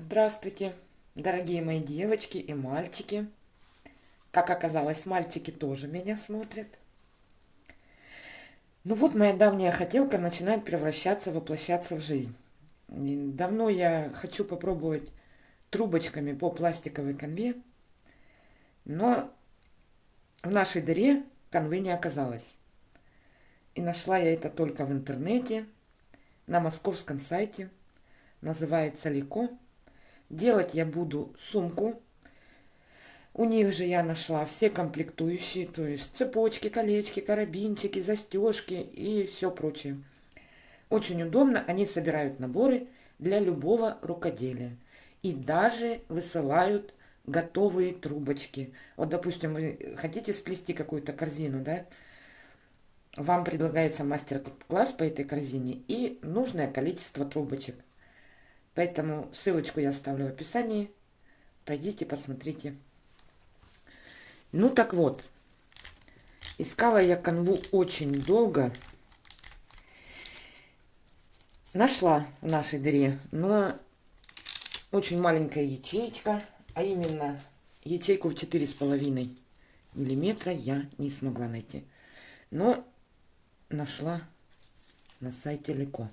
Здравствуйте, дорогие мои девочки и мальчики. Как оказалось, мальчики тоже меня смотрят. Ну вот моя давняя хотелка начинает превращаться, воплощаться в жизнь. И давно я хочу попробовать трубочками по пластиковой конве, но в нашей дыре конвы не оказалось. И нашла я это только в интернете, на московском сайте, называется Лико. Делать я буду сумку. У них же я нашла все комплектующие, то есть цепочки, колечки, карабинчики, застежки и все прочее. Очень удобно, они собирают наборы для любого рукоделия. И даже высылают готовые трубочки. Вот, допустим, вы хотите сплести какую-то корзину, да? Вам предлагается мастер-класс по этой корзине и нужное количество трубочек. Поэтому ссылочку я оставлю в описании. Пройдите, посмотрите. Ну так вот, искала я канву очень долго. Нашла в нашей дыре, но очень маленькая ячейка, а именно ячейку в 4,5 миллиметра я не смогла найти. Но нашла на сайте Лико.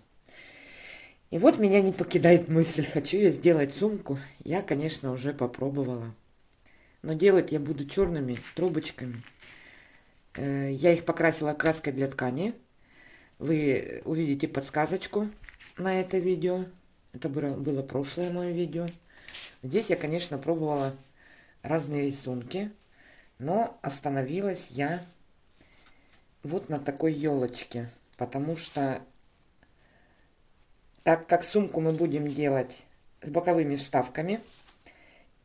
И вот меня не покидает мысль, хочу я сделать сумку. Я, конечно, уже попробовала. Но делать я буду черными трубочками. Я их покрасила краской для ткани. Вы увидите подсказочку на это видео. Это было прошлое мое видео. Здесь я, конечно, пробовала разные рисунки. Но остановилась я вот на такой елочке. Потому что, так как сумку мы будем делать с боковыми вставками,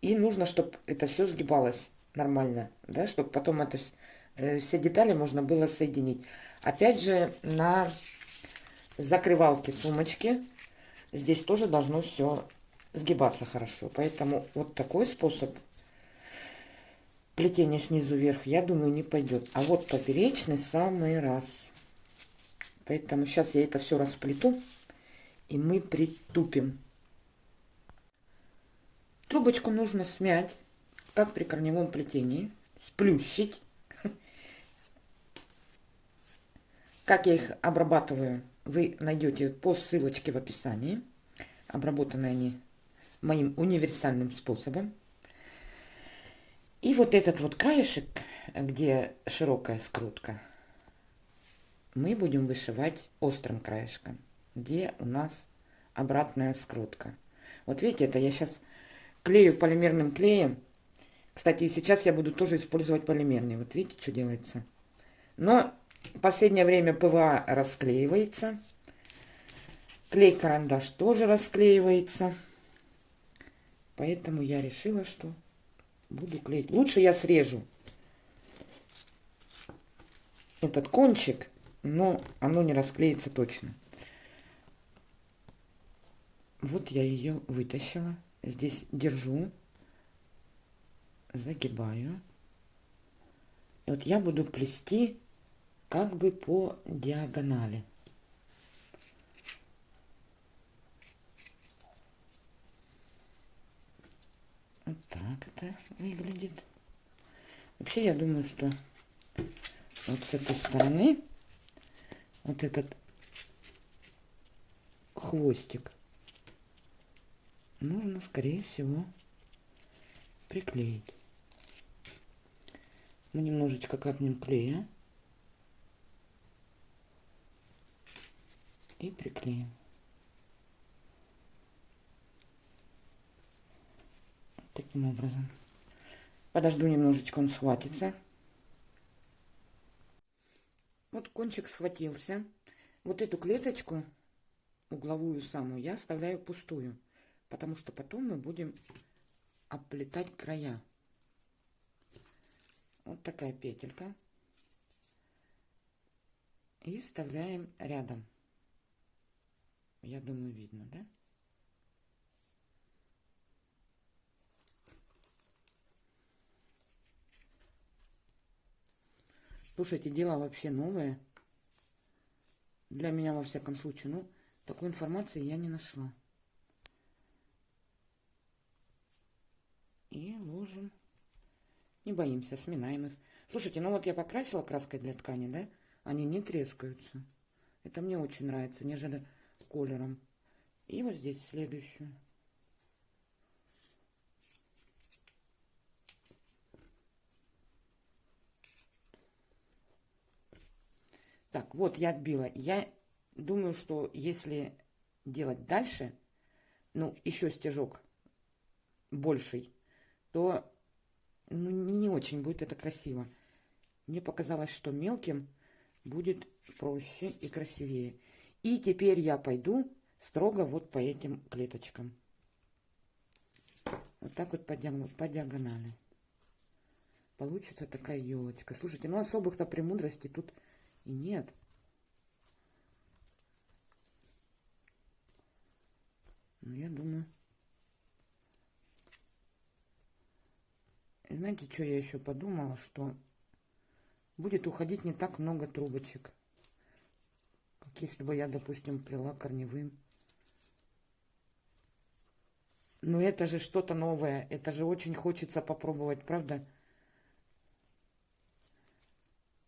и нужно, чтобы это все сгибалось нормально, да, чтобы потом все детали можно было соединить. Опять же, на закрывалке сумочки здесь тоже должно все сгибаться хорошо. Поэтому вот такой способ плетения снизу вверх, я думаю, не пойдет. А вот поперечный самый раз. Поэтому сейчас я это все расплету, и мы приступим. Трубочку нужно смять, как при корневом плетении, сплющить. Как я их обрабатываю, вы найдете по ссылочке в описании. Обработаны они моим универсальным способом. И вот этот вот краешек, где широкая скрутка, мы будем вышивать острым краешком, где у нас обратная скрутка. Вот видите, это я сейчас клею полимерным клеем. Кстати, сейчас я буду тоже использовать полимерный. Вот видите, что делается. Но в последнее время ПВА расклеивается. Клей-карандаш тоже расклеивается. Поэтому я решила, что буду клеить. Лучше я срежу этот кончик, но оно не расклеится точно. Вот я ее вытащила. Здесь держу, загибаю. И вот я буду плести как бы по диагонали. Вот так это выглядит. Вообще, я думаю, что вот с этой стороны вот этот хвостик нужно, скорее всего, приклеить. Мы немножечко капнем клея и приклеим. Таким образом. Подожду немножечко, он схватится. Вот кончик схватился. Вот эту клеточку, угловую самую, я оставляю пустую, потому что потом мы будем оплетать края. Вот такая петелька. И вставляем рядом. Я думаю, видно, да? Слушайте, дело вообще новое. Для меня, во всяком случае. Ну, такой информации я не нашла. И ложим. Не боимся, сминаем их. Слушайте, ну вот я покрасила краской для ткани, да? Они не трескаются. Это мне очень нравится, нежели колером. И вот здесь следующую. Так, вот я отбила. Я думаю, что если делать дальше, ну, еще стежок больший, то ну, не очень будет это красиво. Мне показалось, что мелким будет проще и красивее. И теперь я пойду строго вот по этим клеточкам. Вот так вот по диагонали. Получится такая елочка. Слушайте, ну особых-то премудростей тут и нет. Ну, я думаю. И знаете, что я еще подумала? Что будет уходить не так много трубочек. Как если бы я, допустим, плела корневым. Но это же что-то новое. Это же очень хочется попробовать, правда?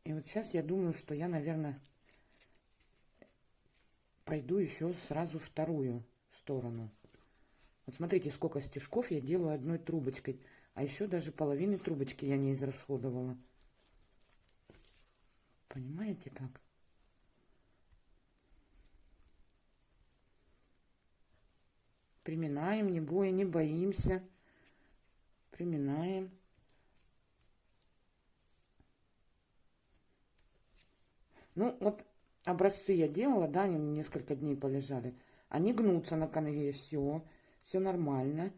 И вот сейчас я думаю, что я, наверное, пойду еще сразу вторую сторону. Вот смотрите, сколько стежков я делаю одной трубочкой. А еще даже половины трубочки я не израсходовала. Понимаете как? Приминаем, не боимся. Приминаем. Ну, вот образцы я делала, да, они несколько дней полежали. Они гнутся на конве, все нормально.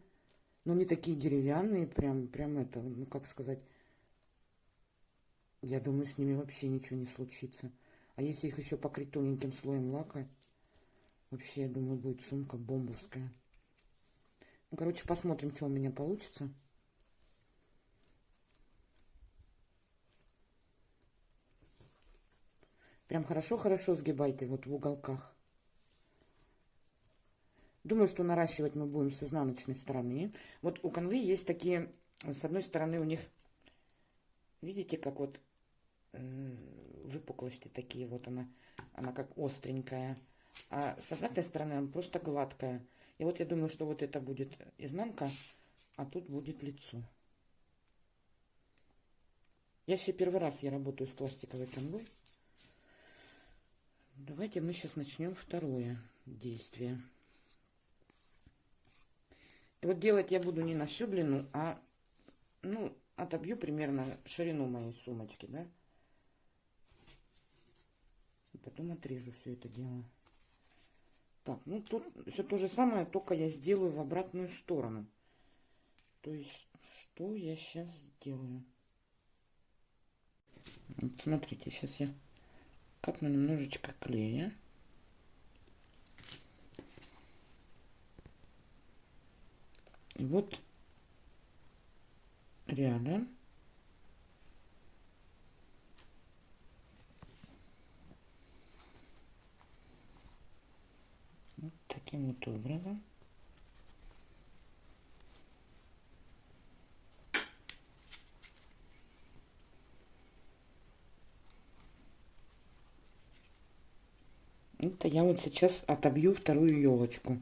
Но не такие деревянные, прям это, ну, как сказать. Я думаю, с ними вообще ничего не случится. А если их еще покрыть тоненьким слоем лака, вообще, я думаю, будет сумка бомбовская. Ну, короче, посмотрим, что у меня получится. Прям хорошо-хорошо сгибайте вот в уголках. Думаю, что наращивать мы будем с изнаночной стороны. Вот у канвы есть такие, с одной стороны у них, видите, как вот выпуклости такие, вот она как остренькая. А с обратной стороны она просто гладкая. И вот я думаю, что вот это будет изнанка, а тут будет лицо. Я еще первый раз работаю с пластиковой канвой. Давайте мы сейчас начнем второе действие. И вот делать я буду не на всю длину, а ну, отобью примерно ширину моей сумочки, да. И потом отрежу все это дело. Так, ну тут все то же самое, только я сделаю в обратную сторону. То есть, что я сейчас сделаю? Вот смотрите, сейчас я капну немножечко клея. И вот рядом вот таким вот образом. Это я вот сейчас отобью вторую елочку.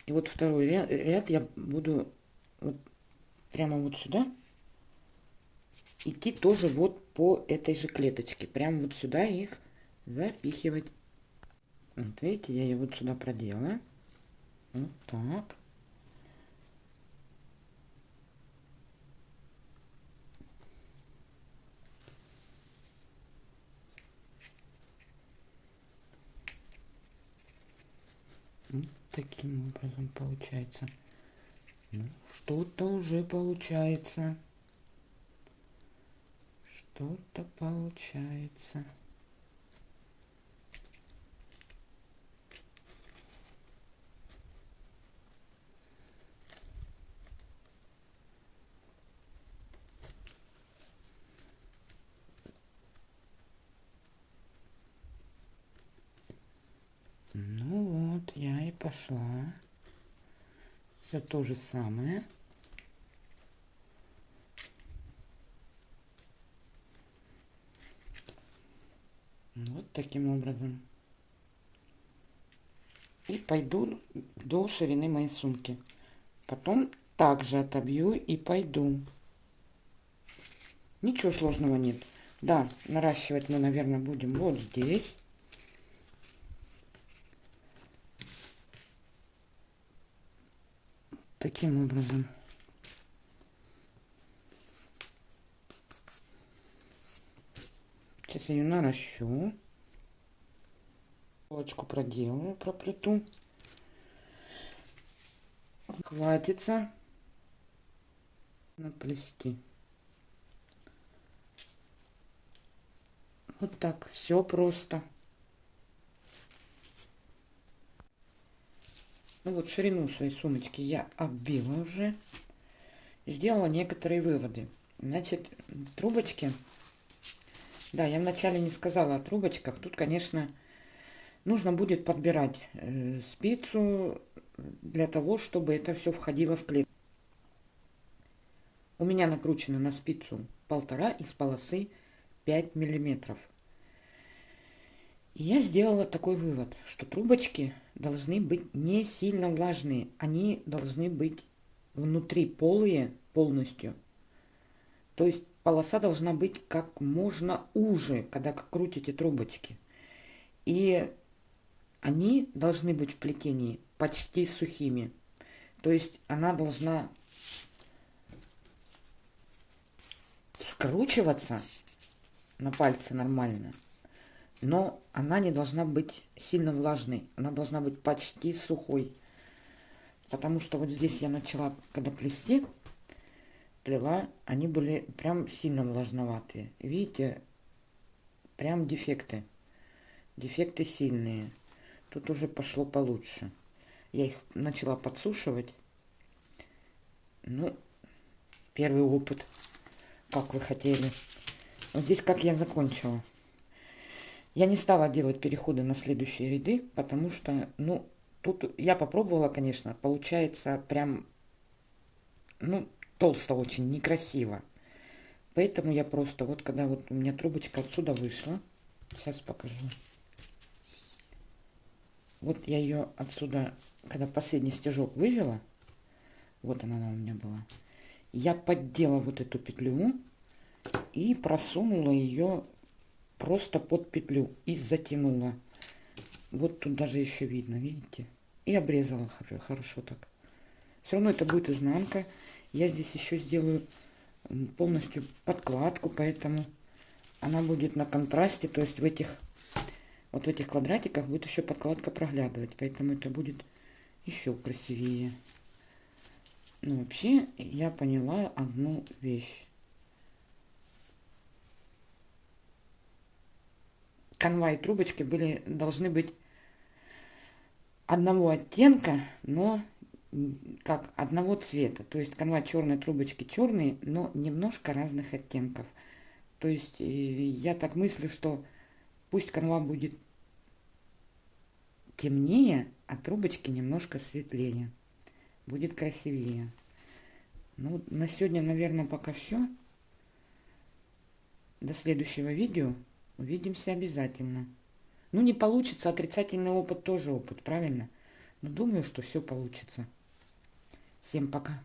И вот второй ряд я буду вот прямо вот сюда идти тоже вот по этой же клеточке. Прямо вот сюда их запихивать. Вот видите, я ее вот сюда проделала. Вот так. Вот таким образом получается. Ну, что-то уже получается. Что-то получается. Ну вот, я и пошла Все то же самое. Вот таким образом. И пойду до ширины моей сумки. Потом также отобью и пойду. Ничего сложного нет. Да, наращивать мы, наверное, будем вот здесь. Таким образом. Сейчас я ее наращу. Полочку проделаю, проплету. Хватится наплести. Вот так, все просто. Ну вот ширину своей сумочки я обвила уже. Сделала некоторые выводы. Значит, в трубочке, да, я вначале не сказала о трубочках. Тут, конечно, нужно будет подбирать спицу для того, чтобы это все входило в клетку. У меня накручено на спицу 1,5 из полосы 5 миллиметров. И я сделала такой вывод, что трубочки должны быть не сильно влажные. Они должны быть внутри полые полностью. То есть полоса должна быть как можно уже, когда крутите трубочки. И они должны быть в плетении почти сухими. То есть она должна скручиваться на пальце нормально, но она не должна быть сильно влажной. Она должна быть почти сухой. Потому что вот здесь я начала, когда плести, плела, они были прям сильно влажноватые. Видите, прям дефекты. Дефекты сильные. Тут уже пошло получше. Я их начала подсушивать. Ну, первый опыт, как вы хотели. Вот здесь как я закончила. Я не стала делать переходы на следующие ряды, потому что, ну, тут я попробовала, конечно, получается прям, ну, толсто очень, некрасиво. Поэтому я просто, вот когда вот у меня трубочка отсюда вышла, сейчас покажу. Вот я ее отсюда, когда последний стежок вывела, вот она у меня была, я поддела вот эту петлю и просунула ее просто под петлю и затянула. Вот тут даже еще видно, видите? И обрезала хорошо так. Все равно это будет изнанка. Я здесь еще сделаю полностью подкладку, поэтому она будет на контрасте, то есть в этих квадратиках будет еще подкладка проглядывать, поэтому это будет еще красивее. Ну, вообще, я поняла одну вещь. Канва и трубочки должны быть одного оттенка, но как одного цвета. То есть канва черные, трубочки черные, но немножко разных оттенков. То есть я так мыслю, что пусть канва будет темнее, а трубочки немножко светлее. Будет красивее. Ну, на сегодня, наверное, пока все. До следующего видео. Увидимся обязательно. Ну, не получится, отрицательный опыт тоже опыт, правильно? Но думаю, что все получится. Всем пока.